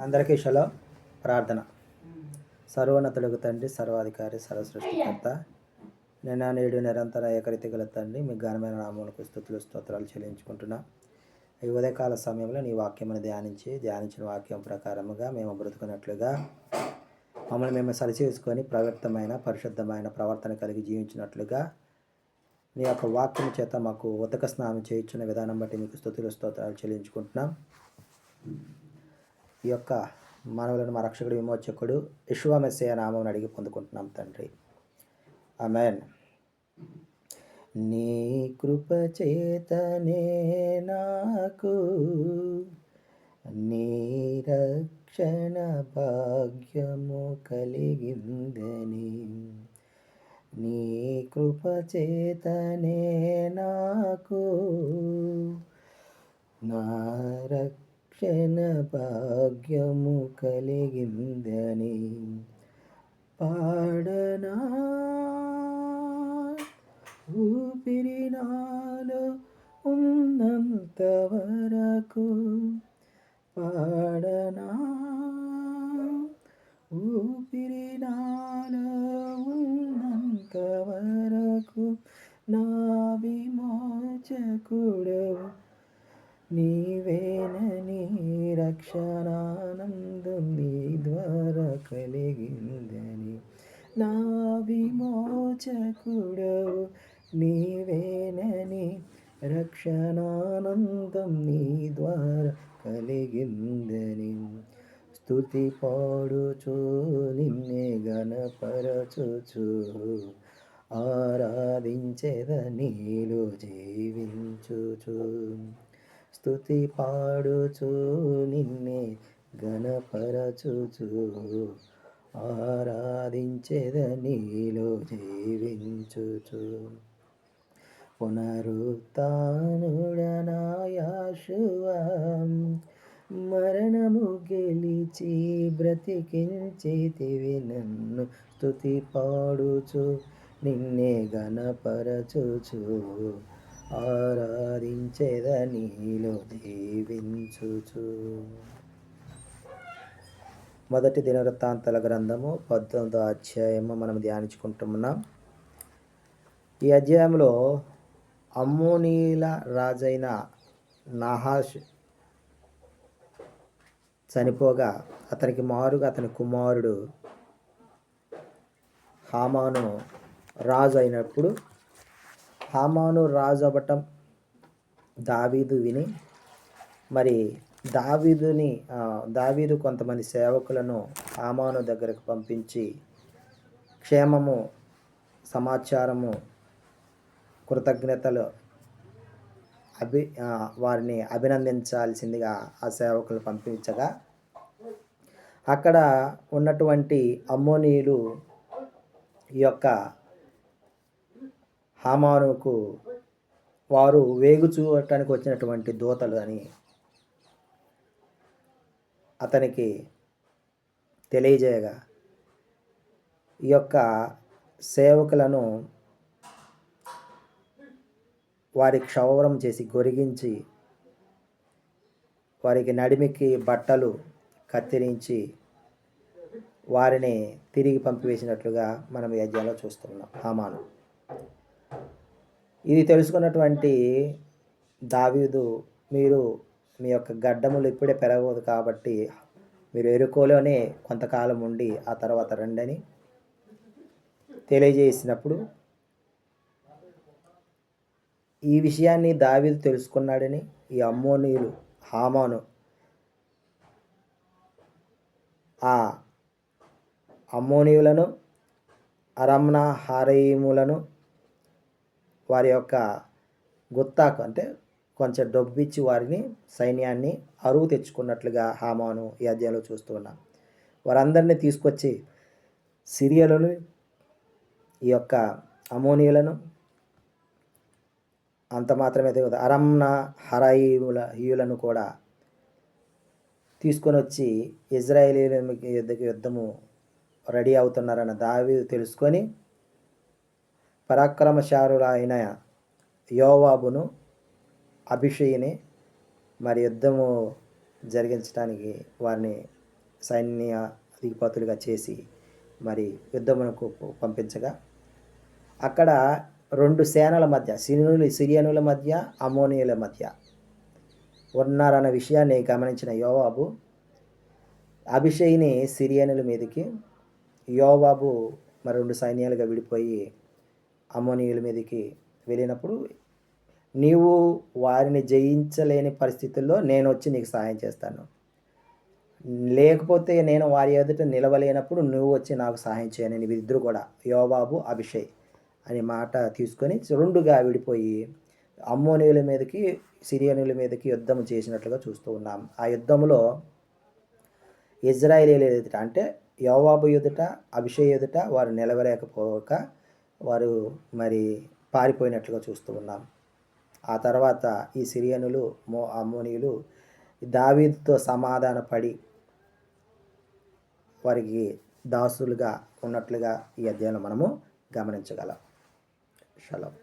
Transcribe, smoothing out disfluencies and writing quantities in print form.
అందరికీ షలో ప్రార్థన. సర్వోన్నతుడగు తండ్రి, సర్వాధికారి, సర్వసృష్టికర్త, నిన్న నేడు నిరంతర ఏకరీతి గల తండ్రి, మీ ఘనమైన నామమునకు స్తుతులు స్తోత్రాలు చెల్లించుకుంటున్నా. ఈ ఉదయకాల సమయంలో నీ వాక్యమును ధ్యానించిన వాక్యం ప్రకారముగా మేము బ్రతుకున్నట్లుగా మమ్మల్ని మేము సరిచేసుకొని ప్రవ్యక్తమైన పరిశుద్ధమైన ప్రవర్తన కలిగి జీవించినట్లుగా నీ యొక్క వాక్యం చేత మాకు ఉదక స్నానం చేయించిన విధానం బట్టి మీకు స్తుతులు స్తోత్రాలు చెల్లించుకుంటున్నాం. ఈ యొక్క మానవులను మా రక్షకుడు విమోచకుడు యెషువా మెస్సీయ నామం అడిగి పొందుకుంటున్నాం తండ్రి, ఆమేన్. నీ కృప చేతనే నాకు నీ రక్షణ భాగ్యము కలిగిందని, నీ కృప చేతనే నాకు నా రక్షణ భాగ్యము కలిగిందని పాడనా, ఊపిరి నాలో ఉన్నంత వరకు పాడనా, ఊపిరి నాలో ఉన్నంత వరకు నా విమోచకుడవు నీవేనని రక్షణానందం నీ ద్వారా కలిగిందని, నా విమోచకుడవు నీవేనని రక్షణానందం నీ ద్వారా కలిగిందని, స్తుతి పాడుచు నిన్నే గణపరచుచు ఆరాధించెద నీలో జీవించుచు, స్తుతి పాడుచు నిన్నే గణపరచుచు ఆరాధించెద నీలో జీవించుచు, పునరుత్థానుడనా యేషువా మరణము గెలిచి బ్రతికించితివి నన్ను, స్తుతి పాడుచు నిన్నే గణపరచుచు ఆరాధించెద నీలో జీవించుచు. మొదటి దినవృత్తాంతాల గ్రంథము 19వ అధ్యాయము మనం ధ్యానించుకుంటున్నాం. ఈ అధ్యాయంలో అమ్మోనీయుల రాజైన నాహాష్ చనిపోగా అతనికి మారుగా అతని కుమారుడు హామాను రాజు అయినప్పుడు, హామాను రాజు అవ్వటం దావీదు విని, మరి దావీదు కొంతమంది సేవకులను హామాను దగ్గరకు పంపించి క్షేమము సమాచారము కృతజ్ఞతలు వారిని అభినందించాల్సిందిగా ఆ సేవకులు పంపించగా, అక్కడ ఉన్నటువంటి అమ్మోనీయులు ఈ యొక్క హామానుకు వారు వేగు చూడటానికి వచ్చినటువంటి దూతలు అని అతనికి తెలియజేయగా, ఈ యొక్క సేవకులను వారి క్షౌరం చేసి గొరిగించి వారికి నడిమికి బట్టలు కత్తిరించి వారిని తిరిగి పంపివేసినట్లుగా మనం ఈ అధ్యాయంలో చూస్తున్నాం. హామాను ఇది తెలుసుకున్నటువంటి దావీదు, మీరు మీ యొక్క గడ్డములు ఇప్పుడే పెరగదు కాబట్టి మీరు ఎరుకోలోనే కొంతకాలం ఉండి ఆ తర్వాత రండని తెలియజేసినప్పుడు, ఈ విషయాన్ని దావీదు తెలుసుకున్నాడని ఈ అమ్మోనీయులు హామాను ఆ అమ్మోనీయులను అరమ్నా హారైములను వారి యొక్క గుత్తాకు అంటే కొంచెం డబ్బిచ్చి వారిని సైన్యాన్ని అరువు తెచ్చుకున్నట్లుగా హామాను ఈ అధ్యాయంలో చూస్తూ ఉన్నాం. వారందరినీ తీసుకొచ్చి సిరియలను ఈ యొక్క అమోనీయులను అంత మాత్రమే తెలియదు, అరమ్నా హరాయియులను కూడా తీసుకొని వచ్చి ఇజ్రాయేలీల యుద్ధము రెడీ అవుతున్నారన్న దావీదు తెలుసుకొని పరాక్రమశాలురైన యోవాబును అభిషేయిని మరి యుద్ధము జరిగించడానికి వారిని సైన్య అధిపతులుగా చేసి మరి యుద్ధమునకు పంపించగా అక్కడ 2 సేనల మధ్య సిరియనుల మధ్య అమోనీయుల మధ్య ఉన్నారన్న విషయాన్ని గమనించిన యోవాబు అభిషేయిని సిరియనుల మీదకి, యోవాబు మరి 2 సైన్యాలుగా విడిపోయి అమోనీయుల మీదకి వెళ్ళినప్పుడు నీవు వారిని జయించలేని పరిస్థితుల్లో నేను వచ్చి నీకు సహాయం చేస్తాను, లేకపోతే నేను వారి ఎదుట నిలవలేనప్పుడు నువ్వు వచ్చి నాకు సహాయం చేయని వీరిద్దరు కూడా యోవాబు అభిషేక్ అనే మాట తీసుకొని 2గా విడిపోయి అమ్మోనీయుల మీదకి సిరియనుల మీదకి యుద్ధం చేసినట్లుగా చూస్తూ ఉన్నాం. ఆ యుద్ధంలో ఇజ్రాయేలీయుల ఎదుట అంటే యోవాబు ఎదుట అభిషేక్ ఎదుట వారు నిలవలేకపోక వారు మరి పారిపోయినట్లుగా చూస్తూ ఉన్నాం. ఆ తర్వాత ఈ సిరియనులు అమ్మోనీయులు దావీదుతో సమాధానపడి వారికి దాసులుగా ఉన్నట్లుగా ఈ అధ్యాయంలో మనము గమనించగలం. షలోమ్.